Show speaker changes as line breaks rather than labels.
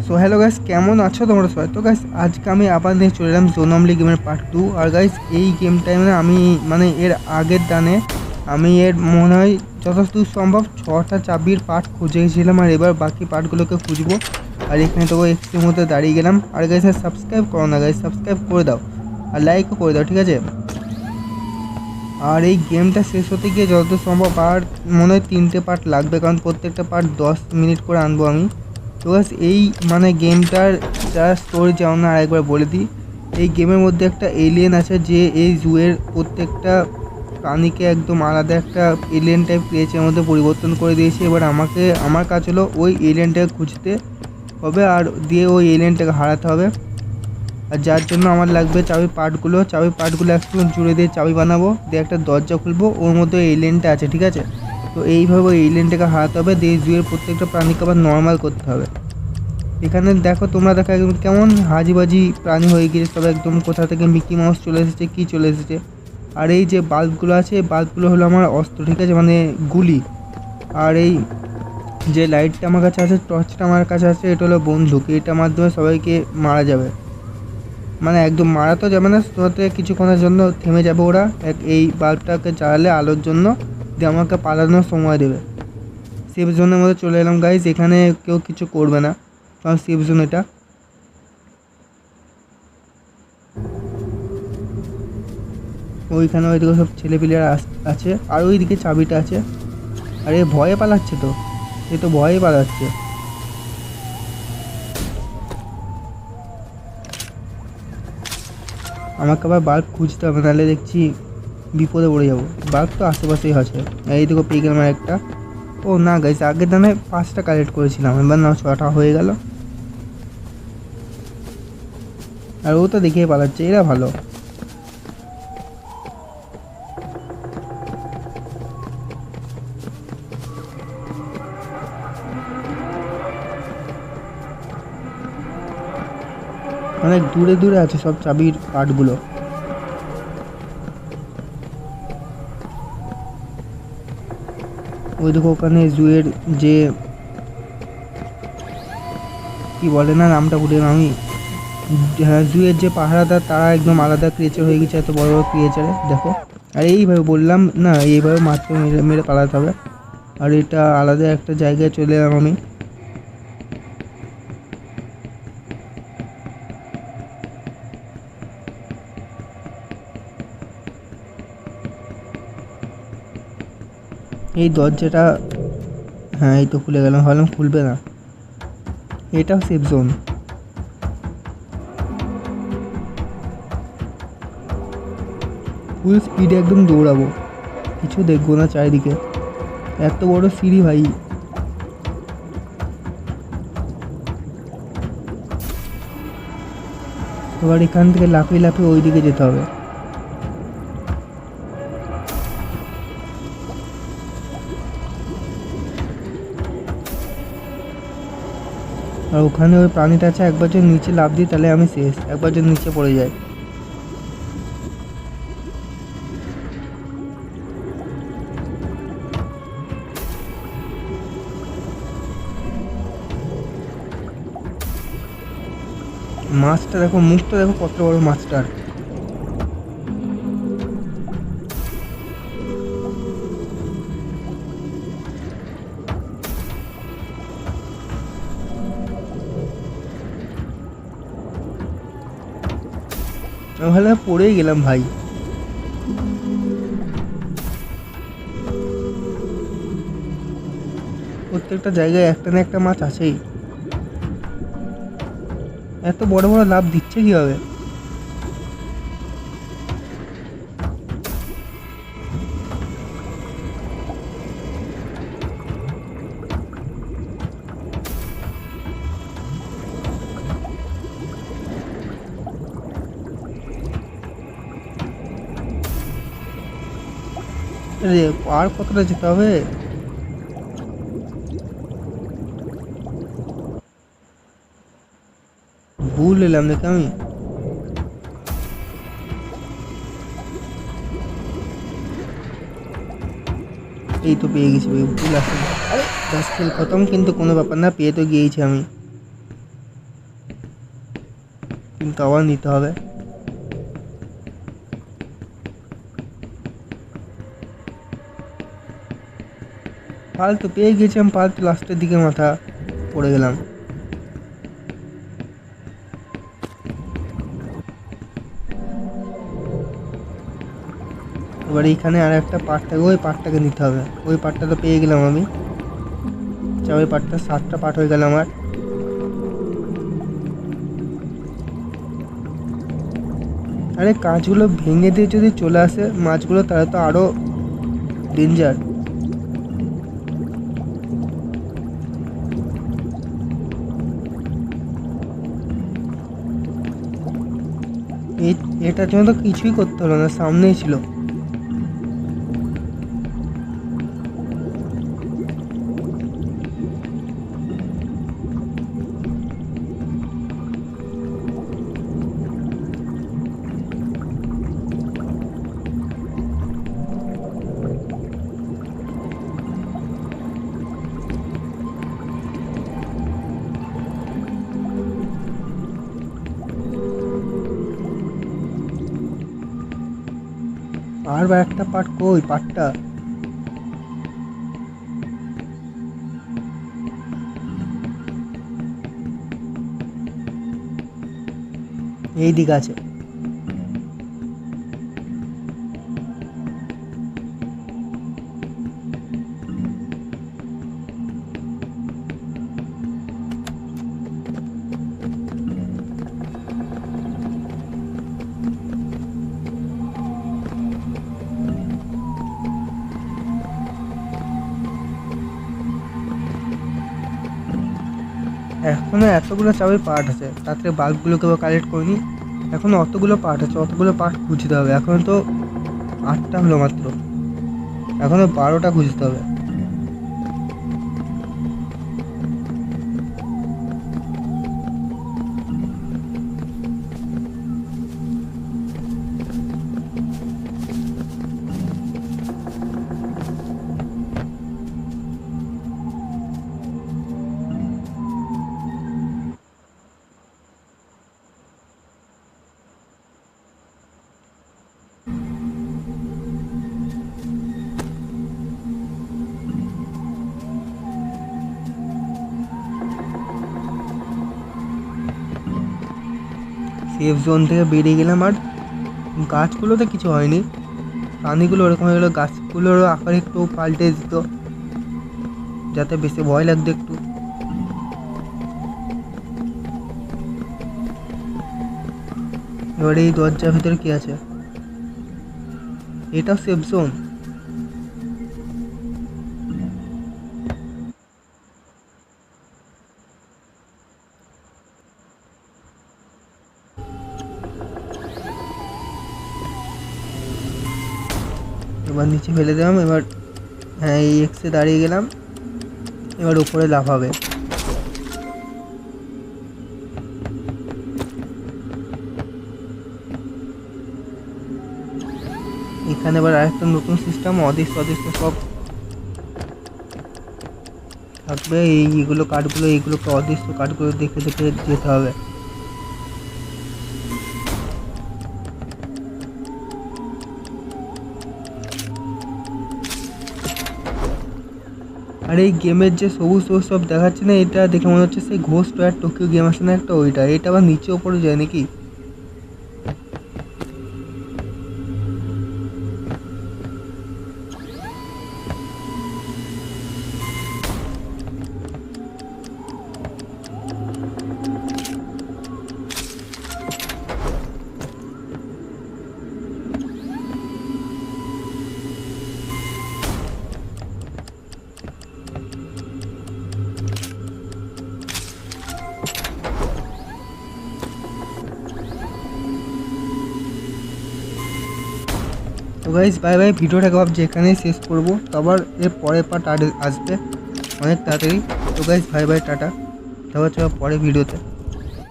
So hello guys, কেমন আছো তোমরা সবাই? তো গাইস আজকে আমি আবার নিয়ে চলে এলাম জোনমলি গেমের পার্ট 2। আর গাইস এই গেম টাইমে আমি এর আগের দানে আমি এর মনে হয় যতদূর সম্ভব 6টা চাবির পার্ট খুঁজে গেছিলাম, আর এবার বাকি পার্টগুলোকে খুঁজবো। আর এখানে তো এক্সট্রির মধ্যে দাঁড়িয়ে গেলাম। আর গাইস সাবস্ক্রাইব করো না গাইস, সাবস্ক্রাইব করে দাও আর লাইকও করে দাও, ঠিক আছে? আর এই গেমটা শেষ হতে গিয়ে যতদূর সম্ভব আর মনে হয় 3টে পার্ট লাগবে, কারণ প্রত্যেকটা পার্ট 10 মিনিট করে আনবো আমি। তো বাস এই গেমটার যা স্টোরি চাও না আরেকবার বলে দিই। এই গেমের মধ্যে একটা এলিয়েন আছে যে এই জুয়ের প্রত্যেকটা প্রাণীকে একদম আলাদা একটা এলিয়েন টাইপ ক্রিয়েচারের মধ্যে পরিবর্তন করে দিয়েছে। এবার আমার কাজ হলো ওই এলিয়েনটাকে খুঁজতে হবে আর দিয়ে ওই এলিয়েনটাকে হারাতে হবে। আর যার জন্য আমার লাগবে চাবির পার্টগুলো একটু জুড়ে দিয়ে চাবি বানাবো, দিয়ে একটা দরজা খুলবো, ওর মধ্যে এলিয়েনটা আছে, ঠিক আছে? তো এইভাবে ওই এলিয়েনটাকে হারাতে হবে, দিয়ে জুয়ের প্রত্যেকটা প্রাণীকে আবার নর্মাল করতে হবে। এখানে দেখো তোমরা দেখো একদম কেমন হাজিবাজি প্রাণী হয়ে গিয়েছে সব, একদম কোথা থেকে মিকি মাউস চলে এসেছে, কি চলে এসেছে। আর এই যে বাল্বগুলো আছে, এই বাল্বগুলো হলো আমার অস্ত্র, ঠিক আছে? গুলি। আর এই যে লাইটটা আমার কাছে আছে, টর্চটা আমার কাছে আছে, এটা হলো বন্দুক। এটার মাধ্যমে সবাইকে মারা যাবে, একদম মারা তো যাবে না, তোতে কিছুক্ষণের জন্য থেমে যাবে ওরা এই বাল্বটাকে জ্বালালে আলোর জন্য, দিয়ে আমাকে পালানোর সময় দেবে। সেফ জোনের মধ্যে চলে এলাম গাইজ, এখানে কেউ কিছু করবে না কারণ সেফ জোন এটা। ওইখানে ওইদিকে সব ছেলেপিলেরা আছে, আর ওইদিকে চাবিটা আছে। আর এ ভয়ে পালাচ্ছে, তো এ তো ভয়ে পালাচ্ছে। আমাকে আবার বাল্ব খুঁজতে হবে, নাহলে দেখছি বিপদে পড়ে যাবো। বাল্ব তো আশেপাশেই আছে। এইদিকে পেয়ে গেলাম একটা। ও না গাইস, আগের দানে 5টা কালেক্ট করেছিলাম, এবার না 6টা হয়ে গেল। আর ও তো দেখেই পালাচ্ছে, এরা ভালো। অনেক দূরে দূরে আছে সব চাবির পার্টগুলো। ওই দেখো ওখানে জুয়ের যে কি বলে না, নামটা ভুলে আমি। হ্যাঁ, জুয়ের যে পাহারাদার তারা একদম আলাদা ক্রিয়েচার হয়ে গেছে, এত বড় বড় ক্রিয়েচারে দেখো। আর এইভাবে বললাম না, এইভাবে মাত্র মেরে মেরে পালাতে হবে। আর এটা আলাদা একটা জায়গায় চলে এলাম আমি। এই দরজাটা, হ্যাঁ এই তো খুলে গেলাম, ভাবলাম খুলবে না। এটাও সেফ জোন। ফুল স্পিডে একদম দৌড়াবো, কিছু দেখবো না চারিদিকে। এত বড় সিঁড়ি ভাই। এবার এখান থেকে লাফিয়ে লাফিয়ে ওই দিকে যেতে হবে। আর ওখানে ওই প্রাণীটা আছে, একবার যদি নিচে লাফ দিই তাহলে আমি শেষ, একবার যদি নিচে পড়ে যায়। মাছটা দেখো, মুখটা দেখো কত বড় মাছটার। ভালো পড়েই গেলাম ভাই। প্রত্যেকটা জায়গায় একটা না একটা মাছ আছেই। এত বড় বড় লাভ দিচ্ছে কিভাবে? আর কতটা যেতে হবে? ভুল এলাম দেখে আমি। এই তো পেয়ে গেছি ভাই, ভুল আসলে। আরে 10 খেল খতম, কিন্তু কোনো ব্যাপার না, পেয়ে তো গিয়েছি আমি। কিন্তু আবার নিতে হবে। ফালতু পেয়ে গেছিলাম, ফালতু লাস্টের দিকে মাথা পড়ে গেলাম। এবার এইখানে আর একটা পার্ট থাকে, ওই পার্টটাকে নিতে হবে। ওই পার্টটা তো পেয়ে গেলাম আমি। ওই পার্টটা 7টা পার্ট হয়ে গেল আমার। আরে কাঁচগুলো ভেঙে দিয়ে যদি চলে আসে মাছগুলো, তাহলে তো আরো ডেঞ্জার। এটার জন্য তো কিছুই করতে হলো না, সামনেই ছিল। আর বা একটা পার্ট, কই পার্টটা? এই দিকে আছে। এখনো এতগুলো চাবির পার্ট আছে, তাতে বাল্বগুলোকে কালেক্ট করিনি। এখনো অতগুলো পার্ট আছে, অতগুলো পার্ট খুঁজতে হবে। এখন তো 8টা হলো মাত্র, এখনো 12টা খুঁজতে হবে। সেফ জোন থেকে বেরিয়ে গেলাম। আর গাছগুলোতে কিছু হয়নি, প্রাণীগুলো ওরকম হয়ে গেলো। গাছগুলোরও আকার একটু পাল্টে দিত যাতে বেশি ভয় লাগতো একটু। এবার এই দরজার ভিতরে কি আছে? এটাও সেফ জোন। এবার নিচে ফেলে দিলাম। এবার হ্যাঁ, এই এক্সে দাঁড়িয়ে গেলাম। এবার উপরে লাফাবে। এখানে এবার আরেকটা নতুন সিস্টেম, অদৃশ্য অদৃশ্য সব থাকবে। এইগুলো কাঠগুলো, এইগুলোকে অদৃশ্য কাঠগুলো দেখে দেখে যেতে হবে। আর এই গেমের যে সবুজ সবুজ সব দেখাচ্ছে না, এটা দেখে মনে হচ্ছে সেই ঘোস্ট আর টোকিও গেম আছে না একটা, ওইটা। এটা আবার নিচে ওপরে যায় নাকি? তো গাইস বাই বাই, ভিডিওটাকে ভাবছি এখানেই শেষ করবো। তো আবার এর পরের পার্ট আসবে অনেক তাড়াতাড়ি। তো গাইস বাই বাই, টাটা, দেখা হচ্ছে পরে ভিডিওতে।